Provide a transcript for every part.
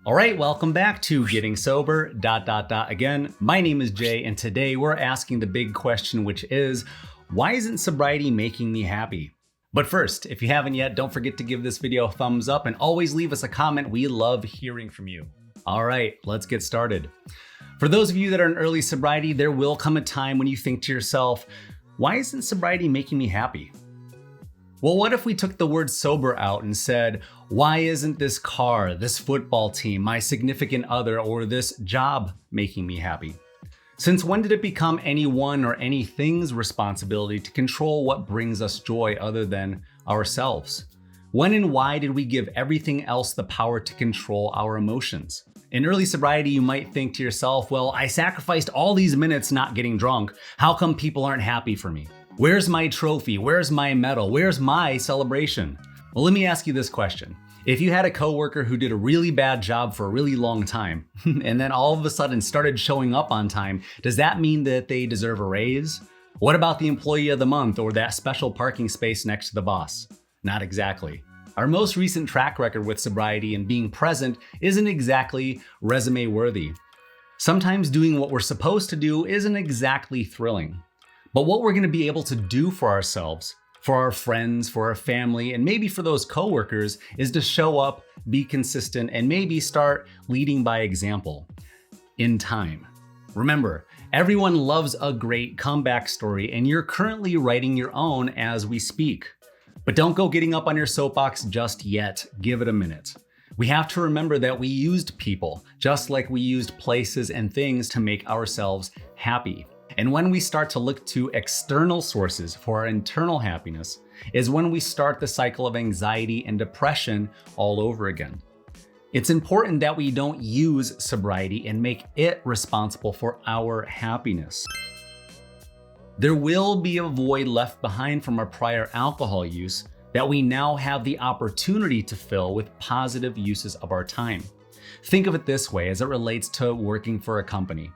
All right, welcome back to Getting Sober, Again, my name is Jay, and today we're asking the big question, which is, why isn't sobriety making me happy? But first, if you haven't yet, don't forget to give this video a thumbs up and always leave us a comment. We love hearing from you. All right, let's get started. For those of you that are in early sobriety, there will come a time when you think to yourself, why isn't sobriety making me happy? Well, what if we took the word sober out and said, why isn't this car, this football team, my significant other, or this job making me happy? Since when did it become anyone or anything's responsibility to control what brings us joy other than ourselves? When and why did we give everything else the power to control our emotions? In early sobriety, you might think to yourself, well, I sacrificed all these minutes not getting drunk. How come people aren't happy for me? Where's my trophy? Where's my medal? Where's my celebration? Well, let me ask you this question. If you had a coworker who did a really bad job for a really long time, and then all of a sudden started showing up on time, does that mean that they deserve a raise? What about the employee of the month or that special parking space next to the boss? Not exactly. Our most recent track record with sobriety and being present isn't exactly resume worthy. Sometimes doing what we're supposed to do isn't exactly thrilling. But what we're going to be able to do for ourselves, for our friends, for our family, and maybe for those coworkers is to show up, be consistent, and maybe start leading by example in time. Remember, everyone loves a great comeback story, and you're currently writing your own as we speak. But don't go getting up on your soapbox just yet. Give it a minute. We have to remember that we used people, just like we used places and things to make ourselves happy. And when we start to look to external sources for our internal happiness is when we start the cycle of anxiety and depression all over again. It's important that we don't use sobriety and make it responsible for our happiness. There will be a void left behind from our prior alcohol use that we now have the opportunity to fill with positive uses of our time. Think of it this way as it relates to working for a company.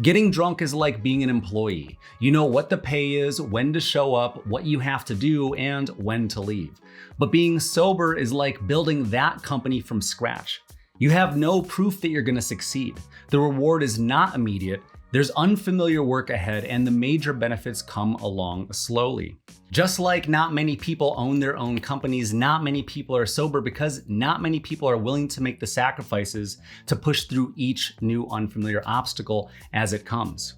Getting drunk is like being an employee. You know what the pay is, when to show up, what you have to do, and when to leave. But being sober is like building that company from scratch. You have no proof that you're going to succeed. The reward is not immediate. There's unfamiliar work ahead, and the major benefits come along slowly. Just like not many people own their own companies, not many people are sober because not many people are willing to make the sacrifices to push through each new unfamiliar obstacle as it comes.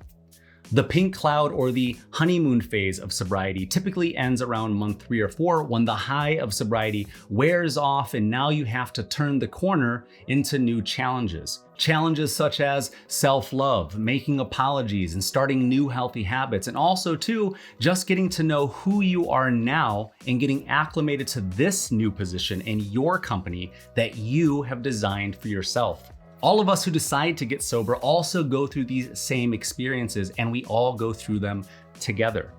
The pink cloud or the honeymoon phase of sobriety typically ends around month 3 or 4 when the high of sobriety wears off and now you have to turn the corner into new challenges. Challenges such as self-love, making apologies, and starting new healthy habits, and also too, just getting to know who you are now and getting acclimated to this new position in your company that you have designed for yourself. All of us who decide to get sober also go through these same experiences, and we all go through them together.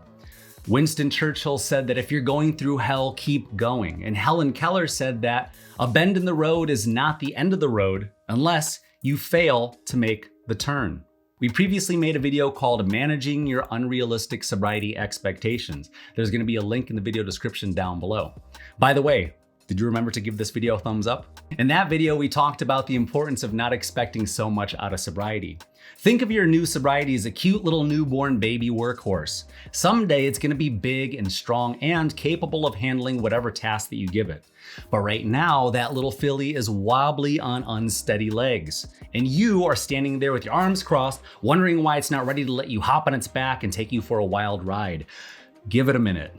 Winston Churchill said that if you're going through hell, keep going. And Helen Keller said that a bend in the road is not the end of the road unless you fail to make the turn. We previously made a video called Managing Your Unrealistic Sobriety Expectations. There's going to be a link in the video description down below. By the way, did you remember to give this video a thumbs up? In that video, we talked about the importance of not expecting so much out of sobriety. Think of your new sobriety as a cute little newborn baby workhorse. Someday it's going to be big and strong and capable of handling whatever task that you give it. But right now, that little filly is wobbly on unsteady legs. And you are standing there with your arms crossed, wondering why it's not ready to let you hop on its back and take you for a wild ride. Give it a minute.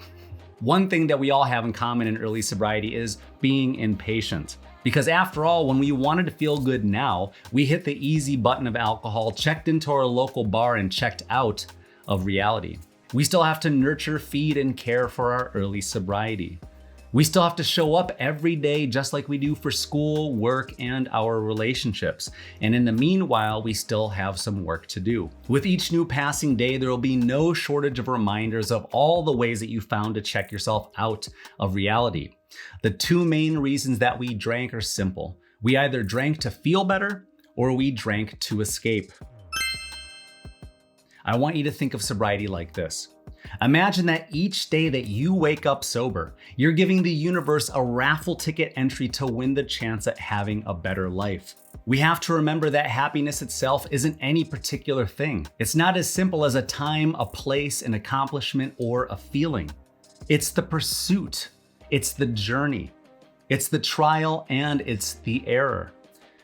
One thing that we all have in common in early sobriety is being impatient. Because after all, when we wanted to feel good now, we hit the easy button of alcohol, checked into our local bar, and checked out of reality. We still have to nurture, feed, and care for our early sobriety. We still have to show up every day just like we do for school, work, and our relationships. And in the meanwhile, we still have some work to do. With each new passing day, there will be no shortage of reminders of all the ways that you found to check yourself out of reality. The two main reasons that we drank are simple. We either drank to feel better or we drank to escape. I want you to think of sobriety like this. Imagine that each day that you wake up sober, you're giving the universe a raffle ticket entry to win the chance at having a better life. We have to remember that happiness itself isn't any particular thing. It's not as simple as a time, a place, an accomplishment, or a feeling. It's the pursuit. It's the journey. It's the trial and it's the error.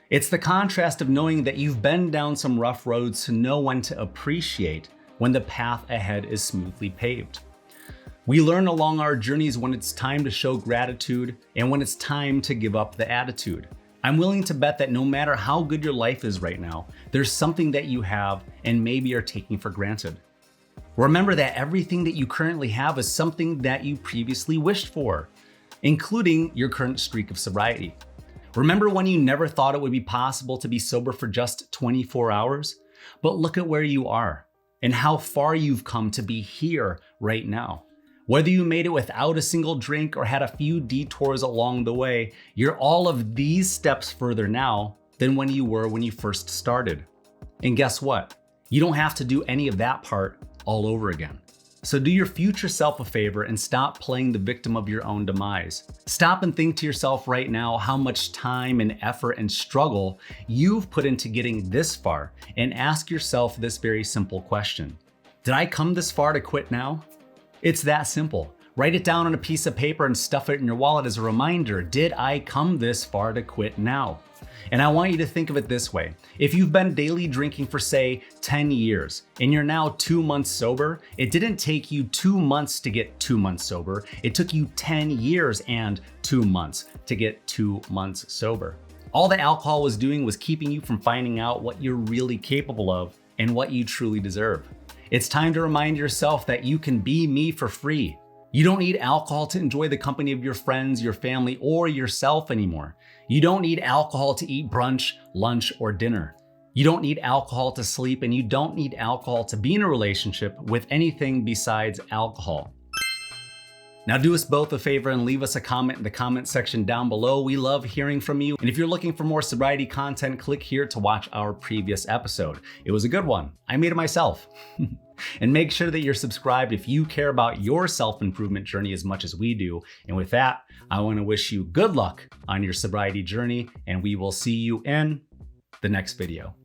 It's the contrast of knowing that you've been down some rough roads to know when to appreciate when the path ahead is smoothly paved. We learn along our journeys when it's time to show gratitude and when it's time to give up the attitude. I'm willing to bet that no matter how good your life is right now, there's something that you have and maybe are taking for granted. Remember that everything that you currently have is something that you previously wished for, including your current streak of sobriety. Remember when you never thought it would be possible to be sober for just 24 hours? But look at where you are and how far you've come to be here right now. Whether you made it without a single drink or had a few detours along the way, you're all of these steps further now than when you were when you first started. And guess what? You don't have to do any of that part all over again. So do your future self a favor and stop playing the victim of your own demise. Stop and think to yourself right now how much time and effort and struggle you've put into getting this far, and ask yourself this very simple question. Did I come this far to quit now? It's that simple. Write it down on a piece of paper and stuff it in your wallet as a reminder. Did I come this far to quit now? And I want you to think of it this way. If you've been daily drinking for, say, 10 years and you're now 2 months sober, it didn't take you 2 months to get 2 months sober. It took you 10 years and 2 months to get 2 months sober. All the alcohol was doing was keeping you from finding out what you're really capable of and what you truly deserve. It's time to remind yourself that you can be me for free. You don't need alcohol to enjoy the company of your friends, your family, or yourself anymore. You don't need alcohol to eat brunch, lunch, or dinner. You don't need alcohol to sleep, and you don't need alcohol to be in a relationship with anything besides alcohol. Now do us both a favor and leave us a comment in the comment section down below. We love hearing from you. And if you're looking for more sobriety content, click here to watch our previous episode. It was a good one. I made it myself. And make sure that you're subscribed if you care about your self-improvement journey as much as we do. And with that, I want to wish you good luck on your sobriety journey, and we will see you in the next video.